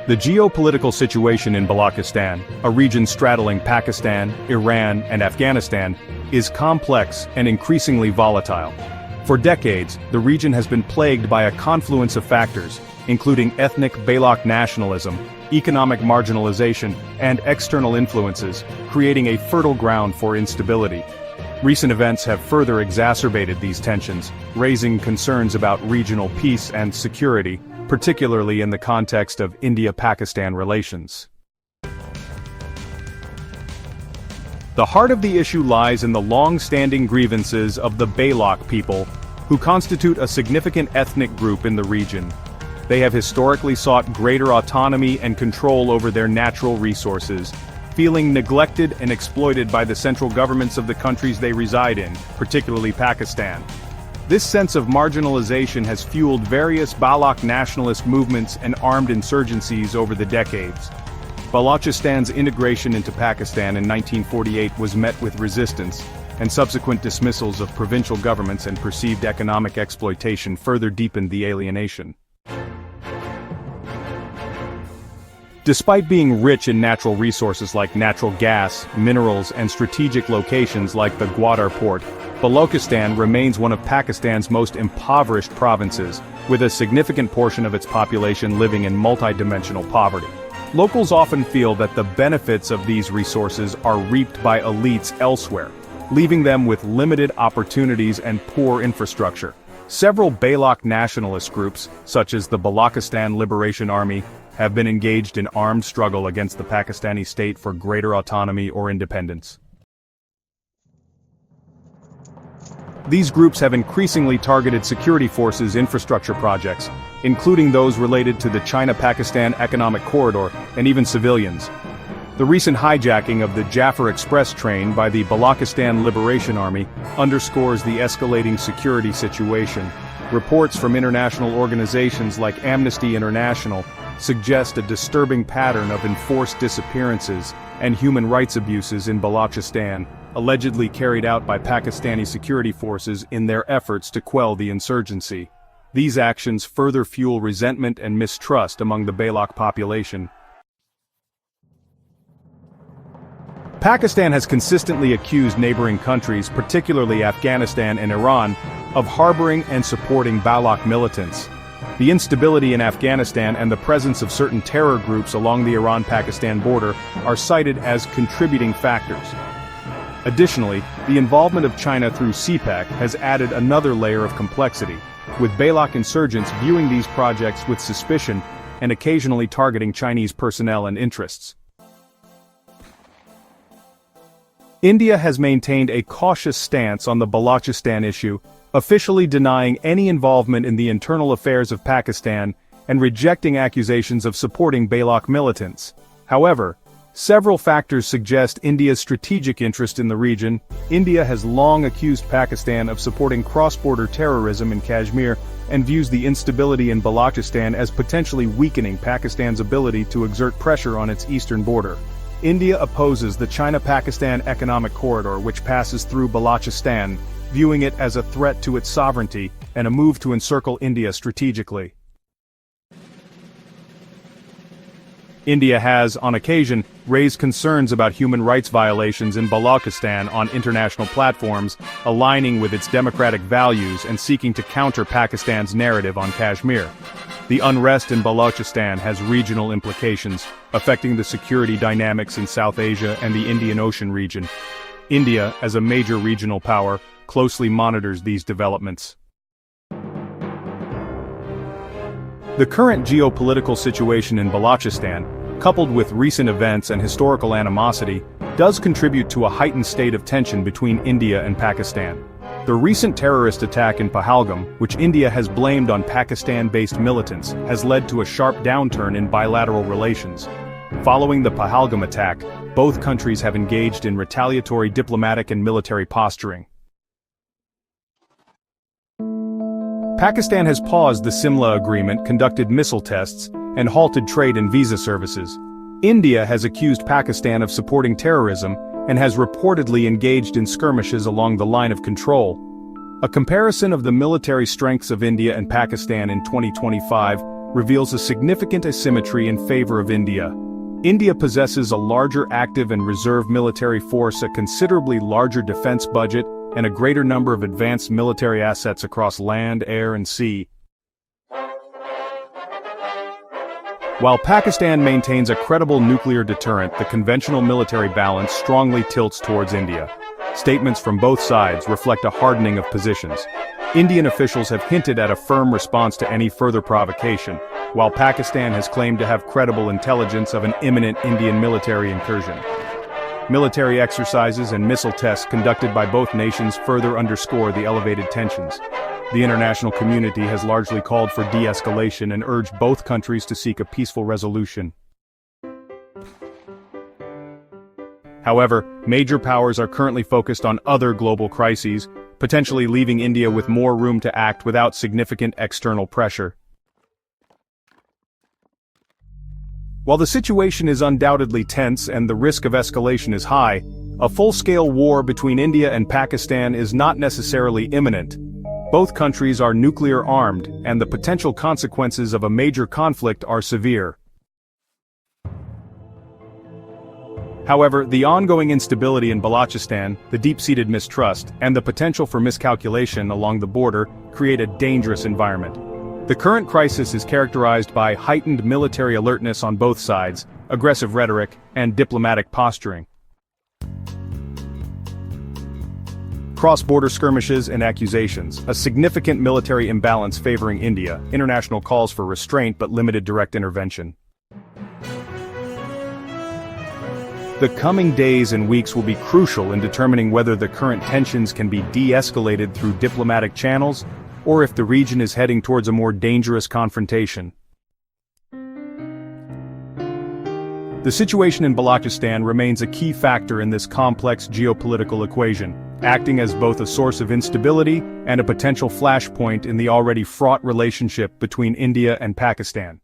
The geopolitical situation in Balochistan, a region straddling Pakistan, Iran, and Afghanistan, is complex and increasingly volatile. For decades, the region has been plagued by a confluence of factors, including ethnic Baloch nationalism, economic marginalization, and external influences, creating a fertile ground for instability. Recent events have further exacerbated these tensions, raising concerns about regional peace and security, particularly in the context of India-Pakistan relations. The heart of the issue lies in the long-standing grievances of the Baloch people, who constitute a significant ethnic group in the region. They have historically sought greater autonomy and control over their natural resources, feeling neglected and exploited by the central governments of the countries they reside in, particularly Pakistan. This sense of marginalization has fueled various Baloch nationalist movements and armed insurgencies over the decades. Balochistan's integration into Pakistan in 1948 was met with resistance, and subsequent dismissals of provincial governments and perceived economic exploitation further deepened the alienation. Despite being rich in natural resources like natural gas, minerals, and strategic locations like the Gwadar port, Balochistan remains one of Pakistan's most impoverished provinces, with a significant portion of its population living in multidimensional poverty. Locals often feel that the benefits of these resources are reaped by elites elsewhere, leaving them with limited opportunities and poor infrastructure. Several Baloch nationalist groups, such as the Balochistan Liberation Army, have been engaged in armed struggle against the Pakistani state for greater autonomy or independence. These groups have increasingly targeted security forces' infrastructure projects, including those related to the China-Pakistan Economic Corridor, and even civilians. The recent hijacking of the Jafar Express train by the Balochistan Liberation Army underscores the escalating security situation. Reports from international organizations like Amnesty International suggest a disturbing pattern of enforced disappearances and human rights abuses in Balochistan, allegedly carried out by Pakistani security forces in their efforts to quell the insurgency. These actions further fuel resentment and mistrust among the Baloch population. Pakistan has consistently accused neighboring countries, particularly Afghanistan and Iran, of harboring and supporting Baloch militants. The instability in Afghanistan and the presence of certain terror groups along the Iran-Pakistan border are cited as contributing factors. Additionally, the involvement of China through CPAC has added another layer of complexity, with Baloch insurgents viewing these projects with suspicion and occasionally targeting Chinese personnel and interests. India has maintained a cautious stance on the Balochistan issue, officially denying any involvement in the internal affairs of Pakistan and rejecting accusations of supporting Baloch militants. However, several factors suggest India's strategic interest in the region. India has long accused Pakistan of supporting cross-border terrorism in Kashmir and views the instability in Balochistan as potentially weakening Pakistan's ability to exert pressure on its eastern border. India opposes the China-Pakistan Economic Corridor, which passes through Balochistan, viewing it as a threat to its sovereignty and a move to encircle India strategically. India has, on occasion, raised concerns about human rights violations in Balochistan on international platforms, aligning with its democratic values and seeking to counter Pakistan's narrative on Kashmir. The unrest in Balochistan has regional implications, affecting the security dynamics in South Asia and the Indian Ocean region. India, as a major regional power, closely monitors these developments. The current geopolitical situation in Balochistan, coupled with recent events and historical animosity, does contribute to a heightened state of tension between India and Pakistan. The recent terrorist attack in Pahalgam, which India has blamed on Pakistan-based militants, has led to a sharp downturn in bilateral relations. Following the Pahalgam attack, both countries have engaged in retaliatory diplomatic and military posturing. Pakistan has paused the Simla Agreement, conducted missile tests, and halted trade and visa services. India has accused Pakistan of supporting terrorism and has reportedly engaged in skirmishes along the line of control. A comparison of the military strengths of India and Pakistan in 2025 reveals a significant asymmetry in favor of India. India possesses a larger active and reserve military force, a considerably larger defense budget, and a greater number of advanced military assets across land, air, and sea. While Pakistan maintains a credible nuclear deterrent, the conventional military balance strongly tilts towards India. Statements from both sides reflect a hardening of positions. Indian officials have hinted at a firm response to any further provocation, while Pakistan has claimed to have credible intelligence of an imminent Indian military incursion. Military exercises and missile tests conducted by both nations further underscore the elevated tensions. The international community has largely called for de-escalation and urged both countries to seek a peaceful resolution. However, major powers are currently focused on other global crises, potentially leaving India with more room to act without significant external pressure. While the situation is undoubtedly tense and the risk of escalation is high, a full-scale war between India and Pakistan is not necessarily imminent. Both countries are nuclear-armed, and the potential consequences of a major conflict are severe. However, the ongoing instability in Balochistan, the deep-seated mistrust, and the potential for miscalculation along the border create a dangerous environment. The current crisis is characterized by heightened military alertness on both sides, aggressive rhetoric, and diplomatic posturing. Cross-border skirmishes and accusations, a significant military imbalance favoring India, international calls for restraint but limited direct intervention. The coming days and weeks will be crucial in determining whether the current tensions can be de-escalated through diplomatic channels, or if the region is heading towards a more dangerous confrontation. The situation in Balochistan remains a key factor in this complex geopolitical equation, acting as both a source of instability and a potential flashpoint in the already fraught relationship between India and Pakistan.